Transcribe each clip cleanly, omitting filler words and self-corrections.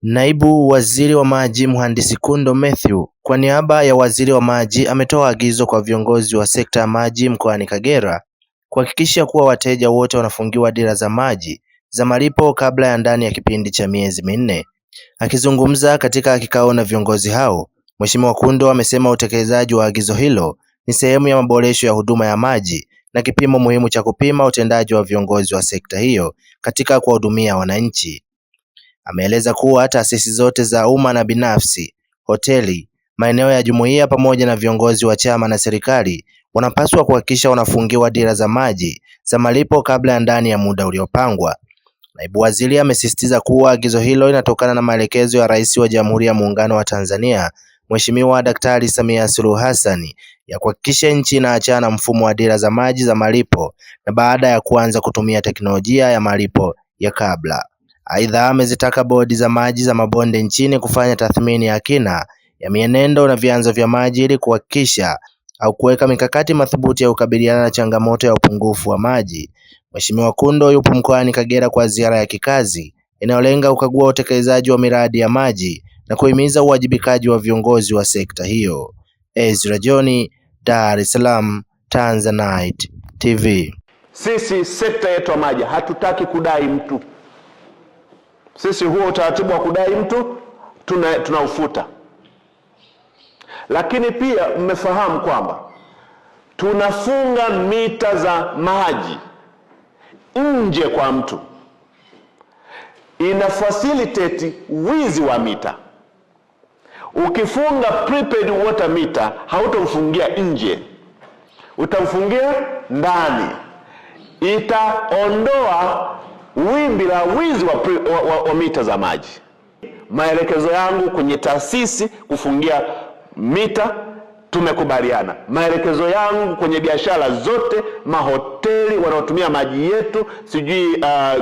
Naibu Waziri wa Maji Mhandisi Kundo Mathew kwa niaba ya Waziri wa Maji ametoa agizo kwa viongozi wa sekta ya maji mkoani Kagera kuhakikisha kuwa wateja wote wanafungiwa dira za maji za malipo kabla ya ndani ya kipindi cha miezi minne. Akizungumza katika kikao na viongozi hao, Mheshimiwa Kundo amesema utekelezaji wa agizo hilo ni sehemu ya maboresho ya huduma ya maji na kipimo muhimu cha kupima utendaji wa viongozi wa sekta hiyo katika kuwahudumia wananchi. Ameeleza kuwa taasisi zote za umma na binafsi, hoteli, maeneo ya jumuiya pamoja na viongozi wa chama na serikali wanapaswa kuhakikisha wanafungiwa dira za maji za malipo kabla ya ndani ya muda uliopangwa. Naibu Waziri amesisitiza kuwa agizo hilo linatokana na maelekezo ya Rais wa Jamhuri ya Muungano wa Tanzania, Mheshimiwa Daktari Samia Suluhu Hassan, ya kuhakikisha nchi inaachana na mfumo wa dira za maji za malipo na baada ya kuanza kutumia teknolojia ya malipo ya kabla. Aidha, amezitaka bodi za maji za mabonde nchini kufanya tathmini ya kina ya mienendo na vyanzo vya maji ili kuhakikisha au kuweka mikakati madhubuti ya kukabiliana na changamoto ya upungufu wa maji. Mheshimiwa Kundo yupo mkoani Kagera kwa ziara ya kikazi inayolenga kukagua utekelezaji wa miradi ya maji na kuhimiza uwajibikaji wa viongozi wa sekta hiyo. Ezra John, Dar es Salaam, Tanzanite TV. Sisi sekta yetu ya maji hatutaki kudai mtu. Sisi huo utaratibu wa kudai mtu tunaufuta. Lakini pia mmefahamu kwamba tunafunga mita za maji nje kwa mtu. Ina facilitate wizi wa mita. Ukifunga prepaid water meter hautamfungia nje, utamfungia ndani. Itaondoa wimbi la wizi wa mita za maji. Maelekezo yangu kwenye taasisi kufungia mita tumekubaliana. Maelekezo yangu kwenye biashara zote, mahoteli wanaotumia maji yetu,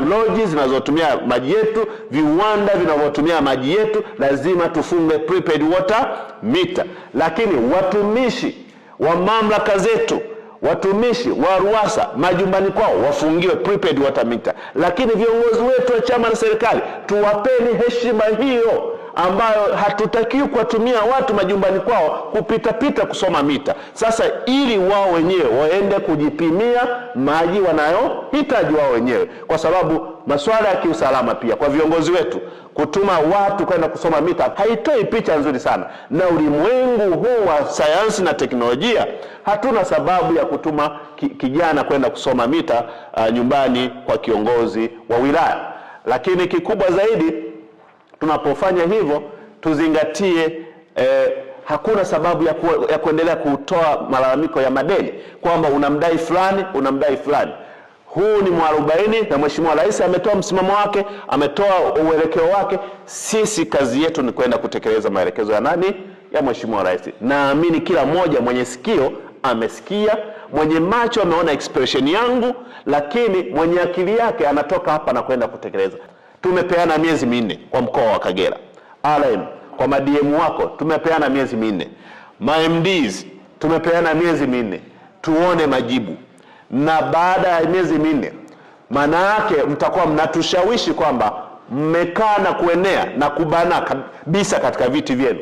lodges zinazotumia maji yetu, viwanda vinavyotumia maji yetu, lazima tufunge prepaid water meter. Lakini watumishi wa mamlaka zetu, watumishi wa RUWASA majumbani kwao wafungiwe prepaid water meter. Lakini viongozi wetu wa chama na serikali tuwapeni heshima hiyo, ambayo hatutakiwi kuwatumia watu majumbani kwao kupita kusoma mita. Sasa ili wao wenyewe waende kujipimia maji wanayohitaji wao wenyewe, kwa sababu masuala ya kiusalama pia kwa viongozi wetu kutuma watu kwenda kusoma mita haitoi picha nzuri sana. Na ulimwengu huu wa sayansi na teknolojia, hatuna sababu ya kutuma kijana kwenda kusoma mita nyumbani kwa kiongozi wa wilaya. Lakini kikubwa zaidi, tunapofanya hivyo tuzingatie hakuna sababu ya kuendelea kutoa malalamiko ya madeni kwamba unamdai fulani. Huu ni mwarobaini na Mheshimiwa Rais ametoa msimamo wake, ametoa uelekeo wake. Sisi kazi yetu ni kwenda kutekeleza maelekezo ya nani? Ya Mheshimiwa Rais. Naamini kila mmoja mwenye sikio amesikia, mwenye macho ameona expression yangu, lakini mwenye akili yake anatoka hapa na kwenda kutekeleza. Tumepeana miezi minne kwa mkoa wa Kagera. RM kwa madm wako tumepeana miezi minne. MDs tumepeana miezi minne. Tuone majibu. Na baada ya miezi minne, maana yake mtakuwa mnatushawishi kwamba mmekaa na kuenea na kubana kabisa katika viti vyenu.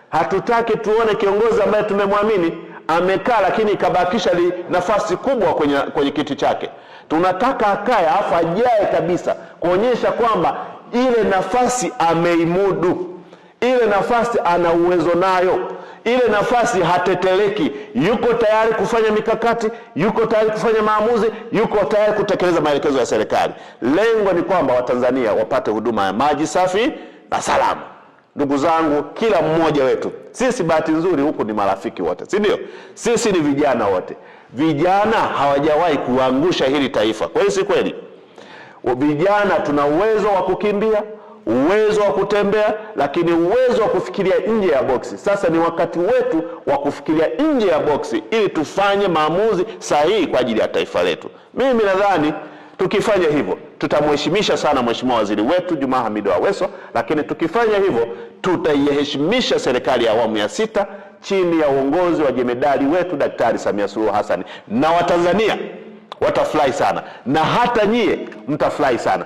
Hatutaki tuone kiongozi ambaye tumemwamini amekaa lakini ikabakisha nafasi kubwa kwenye kiti chake. Tunataka akae afu ajae kabisa, kuonyesha kwamba ile nafasi ameimudu, ile nafasi ana uwezo nayo, ile nafasi hateteleki, yuko tayari kufanya mikakati, yuko tayari kufanya maamuzi, yuko tayari kutekeleza maelekezo ya serikali. Lengo ni kwamba Watanzania wapate huduma ya maji safi na salama. Ndugu zangu, kila mmoja wetu, sisi bahati nzuri huku ni marafiki wote, si ndio? Sisi ni vijana wote. Vijana hawajawahi kuangusha hili taifa. Kwa hiyo si kweli? Vijana tuna uwezo wa kukimbia, uwezo wa kutembea, lakini uwezo wa kufikiria nje ya boksi. Sasa ni wakati wetu wa kufikiria nje ya boksi ili tufanye maamuzi sahihi kwa ajili ya taifa letu. Mimi nadhani tukifanya hivyo tutamheshimisha sana Mheshimiwa Waziri wetu Juma Hamidu Aweso, lakini tukifanya hivyo tutaiheshimisha serikali ya awamu ya 6 chini ya uongozi wa jemedari wetu Daktari Samia Suluhu Hassan, na Watanzania watafurahi sana, na hata nyie mtafurahi sana.